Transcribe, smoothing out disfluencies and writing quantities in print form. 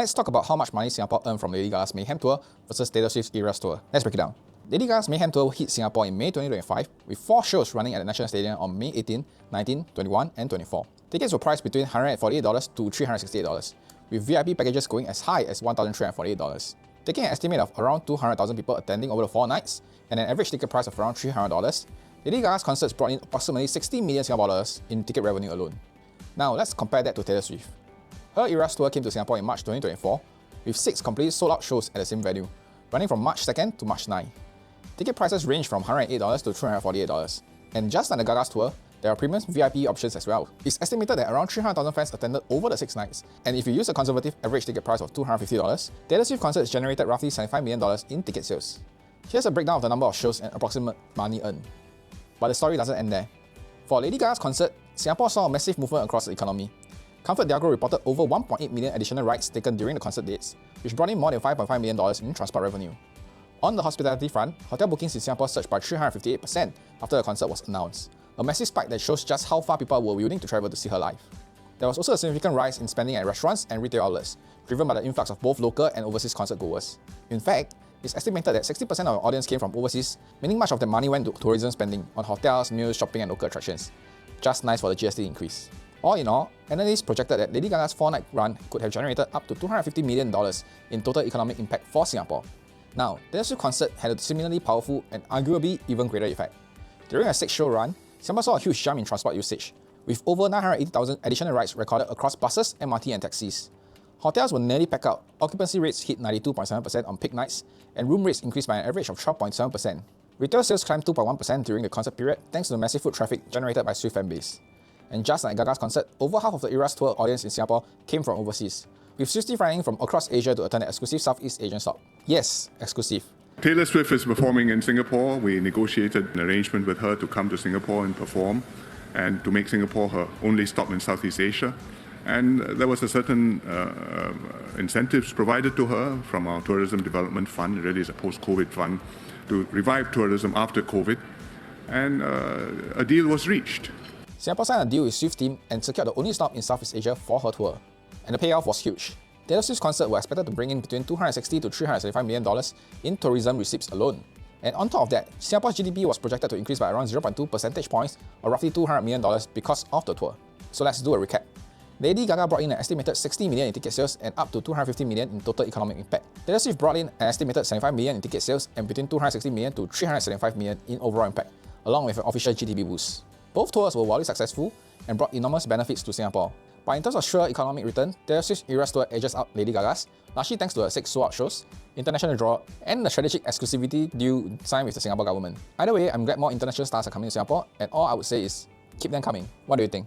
Let's talk about how much money Singapore earned from Lady Gaga's Mayhem tour versus Taylor Swift's Eras tour. Let's break it down. Lady Gaga's Mayhem tour hit Singapore in May 2025 with 4 shows running at the National Stadium on May 18, 19, 21 and 24. Tickets were priced between $148 to $368, with VIP packages going as high as $1,348. Taking an estimate of around 200,000 people attending over the 4 nights and an average ticket price of around $300, Lady Gaga's concerts brought in approximately 60 million Singapore dollars in ticket revenue alone. Now let's compare that to Taylor Swift. Her Eras tour came to Singapore in March 2024 with 6 completely sold-out shows at the same venue, running from March 2nd to March 9. Ticket prices range from $108 to $348, and just like the Gaga's tour, there are premium VIP options as well. It's estimated that around 300,000 fans attended over the 6 nights, and if you use a conservative average ticket price of $250, Taylor Swift concerts generated roughly $75 million in ticket sales. Here's a breakdown of the number of shows and approximate money earned. But the story doesn't end there. For Lady Gaga's concert, Singapore saw a massive movement across the economy. ComfortDelGro reported over 1.8 million additional rides taken during the concert dates, which brought in more than $5.5 million in transport revenue. On the hospitality front, hotel bookings in Singapore surged by 358% after the concert was announced, a massive spike that shows just how far people were willing to travel to see her live. There was also a significant rise in spending at restaurants and retail outlets, driven by the influx of both local and overseas concert goers. In fact, it's estimated that 60% of the audience came from overseas, meaning much of the money went to tourism spending on hotels, meals, shopping and local attractions. Just nice for the GST increase. All in all, analysts projected that Lady Gaga's 4-night run could have generated up to $250 million in total economic impact for Singapore. Now, Taylor Swift's concert had a similarly powerful and arguably even greater effect. During a 6-show run, Singapore saw a huge jump in transport usage, with over 980,000 additional rides recorded across buses, MRT and taxis. Hotels were nearly packed out, occupancy rates hit 92.7% on peak nights, and room rates increased by an average of 12.7%. Retail sales climbed 2.1% during the concert period thanks to the massive foot traffic generated by Swift fanbase. And just like Gaga's concert, over half of the Eras tour audience in Singapore came from overseas, with Swifties flying from across Asia to attend the exclusive Southeast Asian stop. Yes, exclusive. Taylor Swift is performing in Singapore. We negotiated an arrangement with her to come to Singapore and perform, and to make Singapore her only stop in Southeast Asia. And there was a certain incentives provided to her from our Tourism Development Fund. It really is a post-COVID fund to revive tourism after COVID. And a deal was reached. Singapore signed a deal with Swift team and secured the only stop in Southeast Asia for her tour. And the payoff was huge. Taylor Swift's concert was expected to bring in between $260 to $375 million in tourism receipts alone. And on top of that, Singapore's GDP was projected to increase by around 0.2 percentage points, or roughly $200 million because of the tour. So let's do a recap. Lady Gaga brought in an estimated 60 million in ticket sales and up to 250 million in total economic impact. Taylor Swift brought in an estimated 75 million in ticket sales and between 260 million to 375 million in overall impact, along with an official GDP boost. Both tours were wildly successful and brought enormous benefits to Singapore. But in terms of sheer economic return, Taylor Swift's Eras tour edges out Lady Gaga's, largely thanks to her 6 sold-out shows, international draw, and the strategic exclusivity deal signed with the Singapore government. Either way, I'm glad more international stars are coming to Singapore, and all I would say is, keep them coming. What do you think?